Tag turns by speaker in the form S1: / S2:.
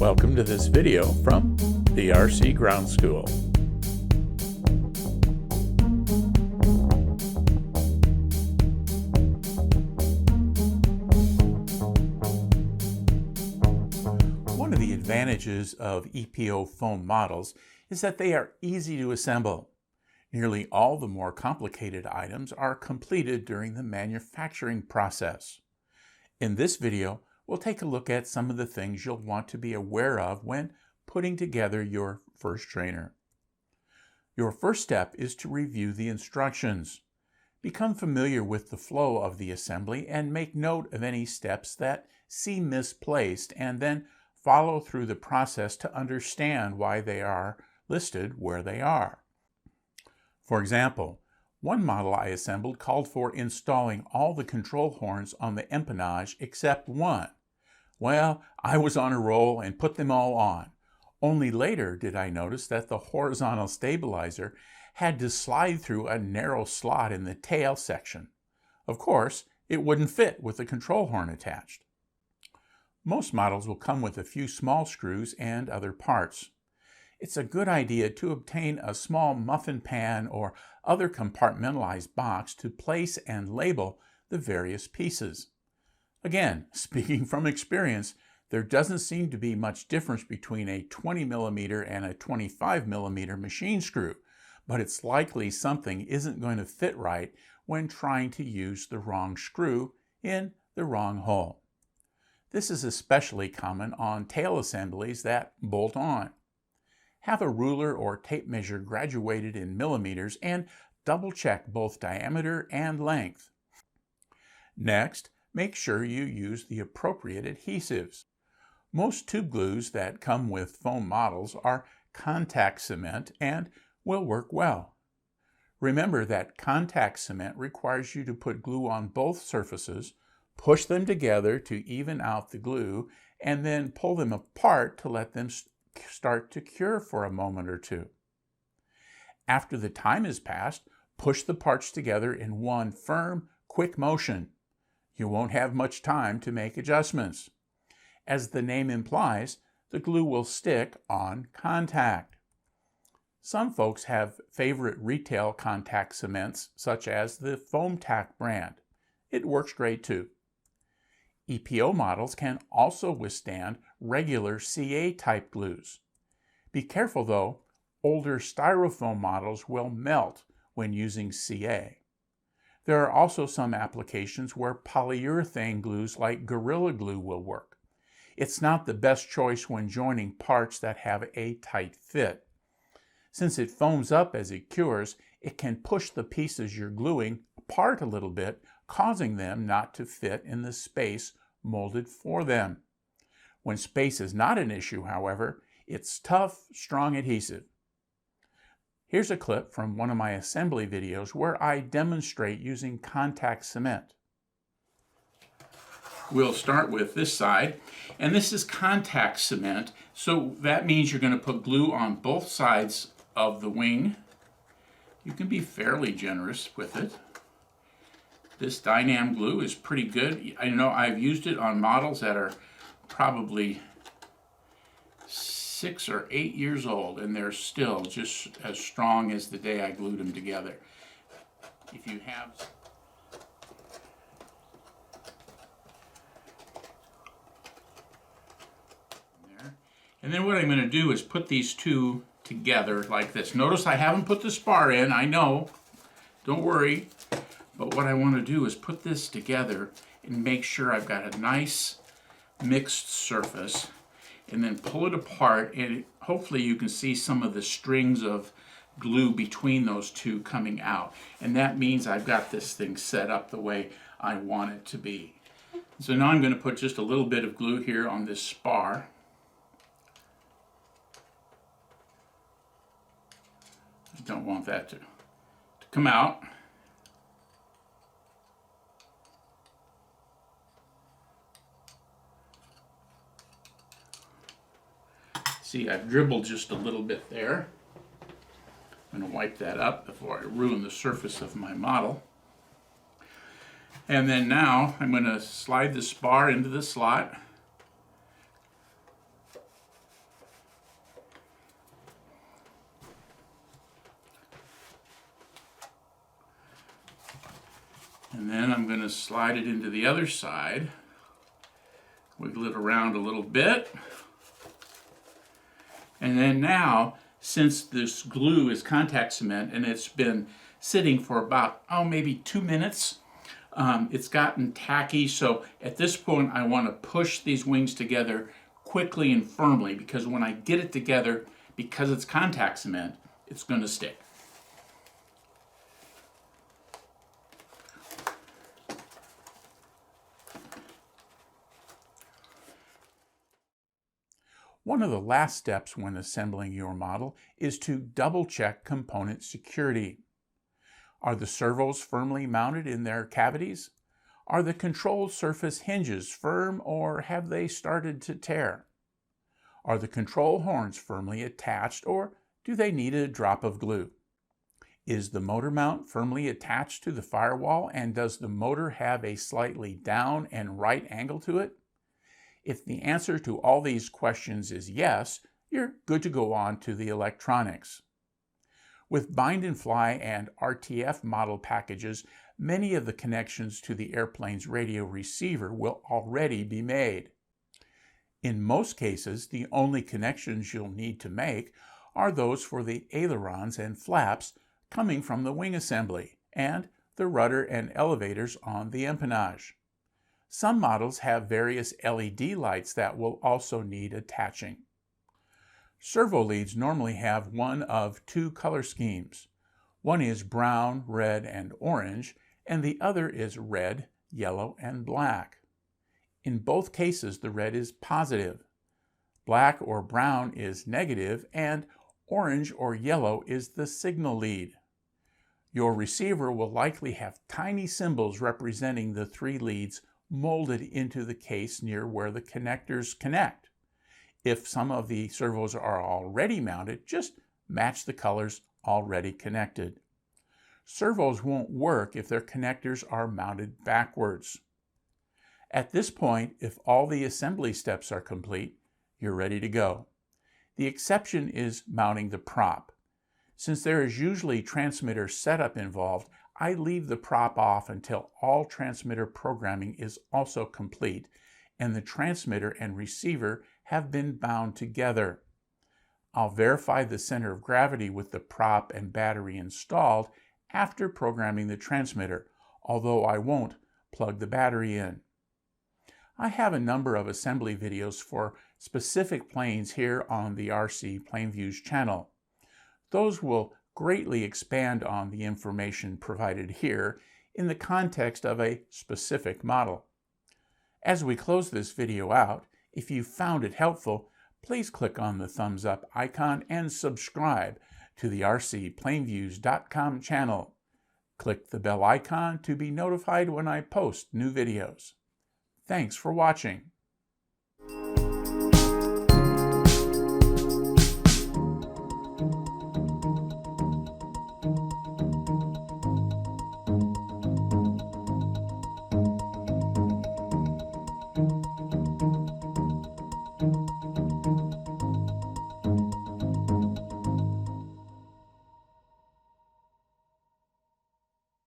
S1: Welcome to this video from the RC Ground School. One of the advantages of EPO foam models is that they are easy to assemble. Nearly all the more complicated items are completed during the manufacturing process. In this video, we'll take a look at some of the things you'll want to be aware of when putting together your first trainer. Your first step is to review the instructions. Become familiar with the flow of the assembly and make note of any steps that seem misplaced, and then follow through the process to understand why they are listed where they are. For example, one model I assembled called for installing all the control horns on the empennage except one. Well, I was on a roll and put them all on. Only later did I notice that the horizontal stabilizer had to slide through a narrow slot in the tail section. Of course, it wouldn't fit with the control horn attached. Most models will come with a few small screws and other parts. It's a good idea to obtain a small muffin pan or other compartmentalized box to place and label the various pieces. Again, speaking from experience, there doesn't seem to be much difference between a 20mm and a 25mm machine screw, but it's likely something isn't going to fit right when trying to use the wrong screw in the wrong hole. This is especially common on tail assemblies that bolt on. Have a ruler or tape measure graduated in millimeters and double check both diameter and length. Next, make sure you use the appropriate adhesives. Most tube glues that come with foam models are contact cement and will work well. Remember that contact cement requires you to put glue on both surfaces, push them together to even out the glue, and then pull them apart to let them start to cure for a moment or two. After the time has passed, push the parts together in one firm, quick motion. You won't have much time to make adjustments. As the name implies, the glue will stick on contact. Some folks have favorite retail contact cements, such as the Foam Tack brand. It works great too. EPO models can also withstand regular CA type glues. Be careful though, older styrofoam models will melt when using CA. There are also some applications where polyurethane glues like Gorilla Glue will work. It's not the best choice when joining parts that have a tight fit. Since it foams up as it cures, it can push the pieces you're gluing apart a little bit, causing them not to fit in the space molded for them. When space is not an issue, however, it's tough, strong adhesive. Here's a clip from one of my assembly videos where I demonstrate using contact cement. We'll start with this side, and this is contact cement, so that means you're going to put glue on both sides of the wing. You can be fairly generous with it. This Dynam glue is pretty good. I know I've used it on models that are probably 6 or 8 years old, and they're still just as strong as the day I glued them together. If you have there. And then what I'm going to do is put these two together like this. Notice I haven't put the spar in, I know, don't worry. But what I want to do is put this together and make sure I've got a nice mixed surface, and then pull it apart, and hopefully you can see some of the strings of glue between those two coming out. And that means I've got this thing set up the way I want it to be. So now I'm going to put just a little bit of glue here on this spar. I don't want that to come out. See, I've dribbled just a little bit there. I'm going to wipe that up before I ruin the surface of my model. And then now I'm going to slide the spar into the slot. And then I'm going to slide it into the other side. Wiggle it around a little bit. And then now, since this glue is contact cement and it's been sitting for about, maybe 2 minutes, it's gotten tacky. So at this point, I want to push these wings together quickly and firmly, because when I get it together, because it's contact cement, it's going to stick. One of the last steps when assembling your model is to double-check component security. Are the servos firmly mounted in their cavities? Are the control surface hinges firm, or have they started to tear? Are the control horns firmly attached, or do they need a drop of glue? Is the motor mount firmly attached to the firewall, and does the motor have a slightly down and right angle to it? If the answer to all these questions is yes, you're good to go on to the electronics. With bind and fly and RTF model packages, many of the connections to the airplane's radio receiver will already be made. In most cases, the only connections you'll need to make are those for the ailerons and flaps coming from the wing assembly and the rudder and elevators on the empennage. Some models have various LED lights that will also need attaching. Servo leads normally have one of two color schemes. One is brown, red, and orange, and the other is red, yellow, and black. In both cases, the red is positive. Black or brown is negative, and orange or yellow is the signal lead. Your receiver will likely have tiny symbols representing the three leads molded into the case near where the connectors connect. If some of the servos are already mounted, just match the colors already connected. Servos won't work if their connectors are mounted backwards. At this point, if all the assembly steps are complete, you're ready to go. The exception is mounting the prop. Since there is usually transmitter setup involved, I leave the prop off until all transmitter programming is also complete and the transmitter and receiver have been bound together. I'll verify the center of gravity with the prop and battery installed after programming the transmitter, although I won't plug the battery in. I have a number of assembly videos for specific planes here on the RCPlaneviews channel. Those will greatly expand on the information provided here in the context of a specific model. As we close this video out, if you found it helpful, please click on the thumbs up icon and subscribe to the RCPlaneviews.com channel. Click the bell icon to be notified when I post new videos. Thanks for watching.